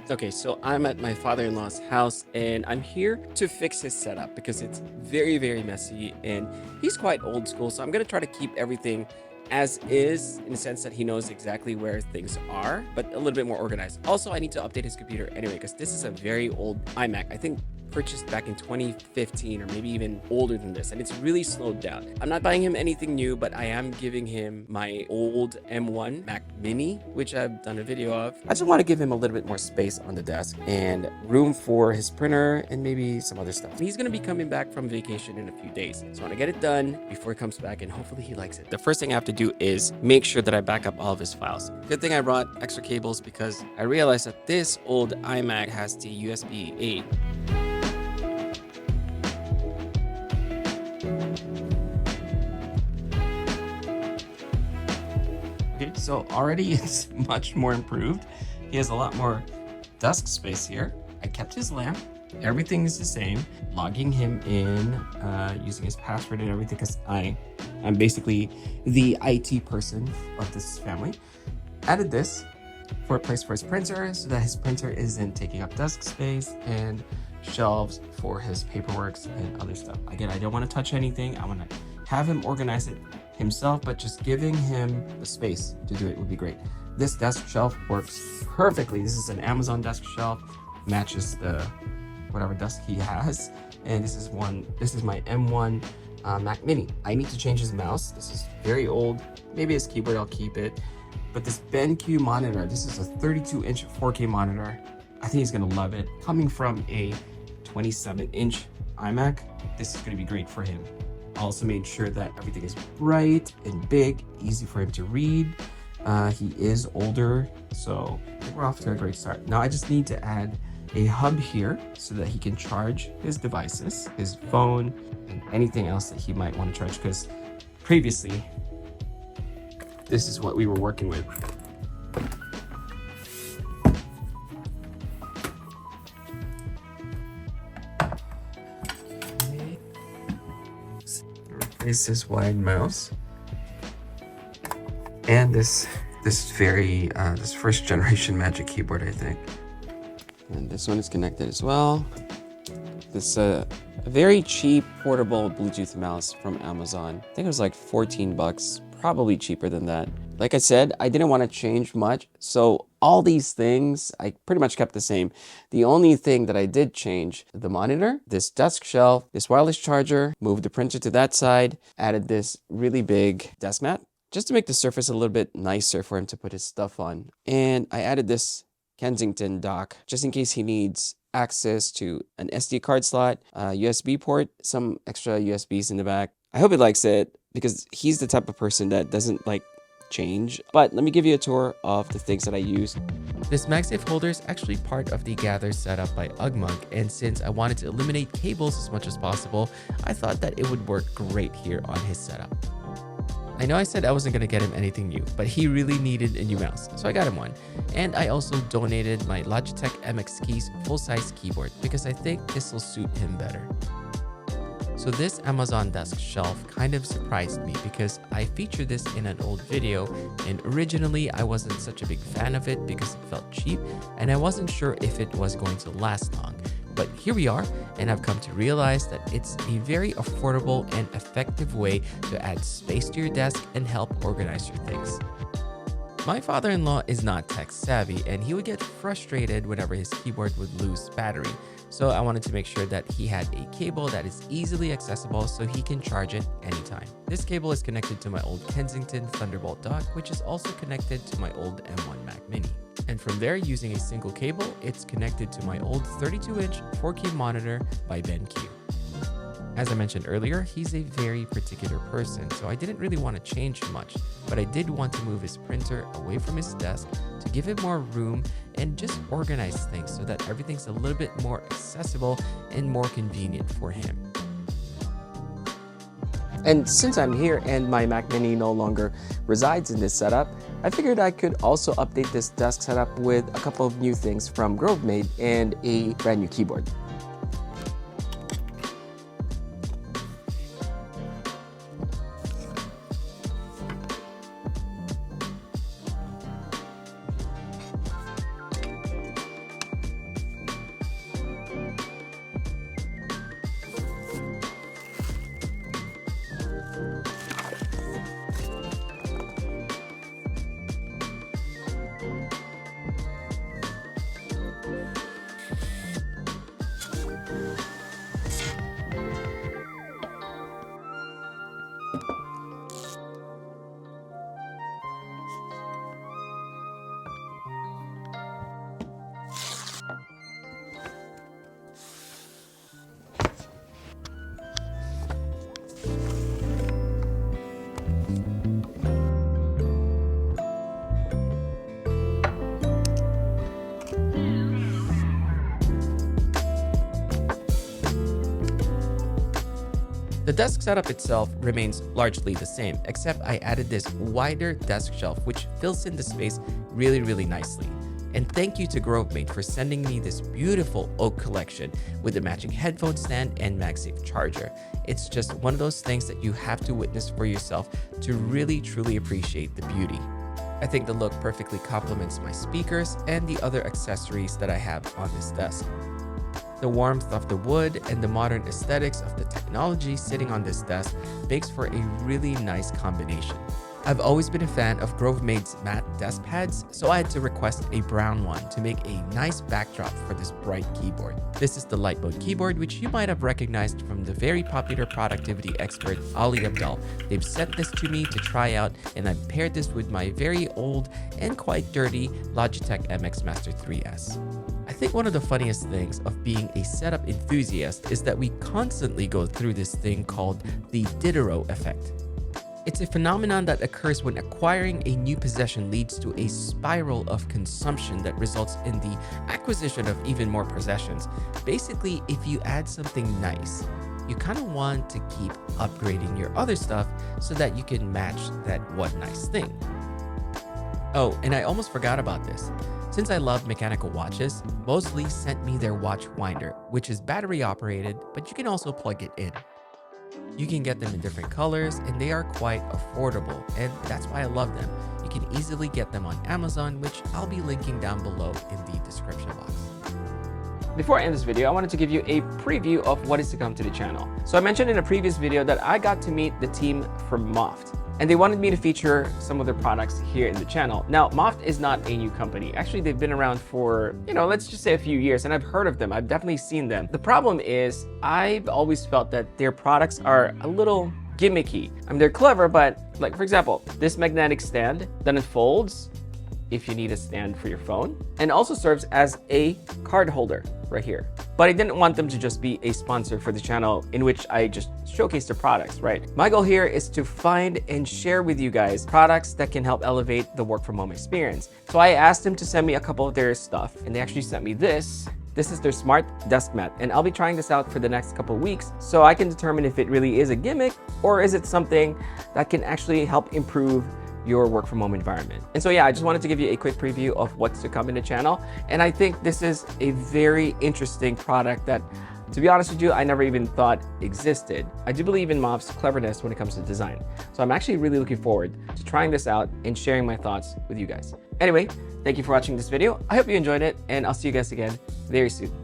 Okay, so I'm at my father-in-law's house and I'm here to fix his setup because it's very, very messy and he's quite old school. So I'm going to try to keep everything as is in the sense that he knows exactly where things are, but a little bit more organized. Also, I need to update his computer anyway because this is a very old iMac. I think purchased back in 2015 or maybe even older than this, and it's really slowed down. I'm not buying him anything new, but I am giving him my old M1 Mac Mini, which I've done a video of. I just want to give him a little bit more space on the desk and room for his printer and maybe some other stuff. He's going to be coming back from vacation in a few days, so I want to get it done before he comes back and hopefully he likes it. The first thing I have to do is make sure that I back up all of his files. Good thing I brought extra cables because I realized that this old iMac has the USB-A. Okay, so already it's much more improved. He has a lot more desk space here. I kept his lamp. Everything is the same. Logging him in, using his password and everything because I'm basically the IT person of this family. Added this for a place for his printer so that his printer isn't taking up desk space, and shelves for his paperwork and other stuff. Again, I don't want to touch anything. I want to have him organize it himself, but just giving him the space to do it would be great. This desk shelf works perfectly. This is an Amazon desk shelf, matches the whatever desk he has. And this is my M1 Mac Mini. I need to change his mouse. This is very old. Maybe his keyboard, I'll keep it. But this BenQ monitor, this is a 32-inch 4K monitor. I think he's gonna love it. Coming from a 27-inch iMac, this is gonna be great for him. I also made sure that everything is bright and big, easy for him to read. He is older, so I think we're off to a great start. Now I just need to add a hub here so that he can charge his devices, his phone, and anything else that he might want to charge, because previously, this is what we were working with. Replace this wide mouse and this first generation Magic Keyboard, I think. And this one is connected as well. This a very cheap portable Bluetooth mouse from Amazon. I think it was like 14 bucks, probably cheaper than that. Like I said, I didn't want to change much, so all these things I pretty much kept the same. The only thing that I did change, the monitor, this desk shelf, this wireless charger, moved the printer to that side, added this really big desk mat just to make the surface a little bit nicer for him to put his stuff on. And I added this Kensington dock just in case he needs access to an SD card slot, USB port, some extra USBs in the back. I hope he likes it because he's the type of person that doesn't like change. But let me give you a tour of the things that I use. This MagSafe holder is actually part of the Gather setup by Ugmonk, and since I wanted to eliminate cables as much as possible, I thought that it would work great here on his setup. I know I said I wasn't going to get him anything new, but he really needed a new mouse, so I got him one. And I also donated my Logitech MX Keys full-size keyboard because I think this will suit him better. So this Amazon desk shelf kind of surprised me because I featured this in an old video, and originally I wasn't such a big fan of it because it felt cheap and I wasn't sure if it was going to last long. But here we are, and I've come to realize that it's a very affordable and effective way to add space to your desk and help organize your things. My father-in-law is not tech savvy, and he would get frustrated whenever his keyboard would lose battery. So I wanted to make sure that he had a cable that is easily accessible so he can charge it anytime. This cable is connected to my old Kensington Thunderbolt dock, which is also connected to my old M1 Mac Mini. And from there, using a single cable, it's connected to my old 32-inch 4K monitor by BenQ. As I mentioned earlier, he's a very particular person, so I didn't really want to change much, but I did want to move his printer away from his desk to give him more room and just organize things so that everything's a little bit more accessible and more convenient for him. And since I'm here and my Mac Mini no longer resides in this setup, I figured I could also update this desk setup with a couple of new things from GroveMade and a brand new keyboard. The desk setup itself remains largely the same, except I added this wider desk shelf which fills in the space really nicely. And thank you to GroveMate for sending me this beautiful oak collection with a matching headphone stand and MagSafe charger. It's just one of those things that you have to witness for yourself to really truly appreciate the beauty. I think the look perfectly complements my speakers and the other accessories that I have on this desk. The warmth of the wood and the modern aesthetics of the technology sitting on this desk makes for a really nice combination. I've always been a fan of GroveMate's matte desk pads, so I had to request a brown one to make a nice backdrop for this bright keyboard. This is the light mode keyboard, which you might have recognized from the very popular productivity expert Ali Abdal. They've sent this to me to try out, and I've paired this with my very old and quite dirty Logitech MX Master 3S. I think one of the funniest things of being a setup enthusiast is that we constantly go through this thing called the Diderot effect. It's a phenomenon that occurs when acquiring a new possession leads to a spiral of consumption that results in the acquisition of even more possessions. Basically, if you add something nice, you kind of want to keep upgrading your other stuff so that you can match that one nice thing. Oh, and I almost forgot about this. Since I love mechanical watches, Mosley sent me their watch winder, which is battery operated, but you can also plug it in. You can get them in different colors and they are quite affordable, and that's why I love them. You can easily get them on Amazon, which I'll be linking down below in the description box. Before I end this video, I wanted to give you a preview of what is to come to the channel. So I mentioned in a previous video that I got to meet the team from Moft, and they wanted me to feature some of their products here in the channel. Now, Moft is not a new company. Actually, they've been around for, let's just say a few years, and I've heard of them. I've definitely seen them. The problem is, I've always felt that their products are a little gimmicky. I mean, they're clever, but like, for example, this magnetic stand, then it folds if you need a stand for your phone, and also serves as a card holder right here. But I didn't want them to just be a sponsor for the channel in which I just showcase their products, right? My goal here is to find and share with you guys products that can help elevate the work from home experience. So I asked them to send me a couple of their stuff, and they actually sent me this. This is their smart desk mat, and I'll be trying this out for the next couple of weeks so I can determine if it really is a gimmick or is it something that can actually help improve your work from home environment. And so yeah, I just wanted to give you a quick preview of what's to come in the channel. And I think this is a very interesting product that, to be honest with you, I never even thought existed. I do believe in Moft's cleverness when it comes to design. So I'm actually really looking forward to trying this out and sharing my thoughts with you guys. Anyway, thank you for watching this video. I hope you enjoyed it, and I'll see you guys again very soon.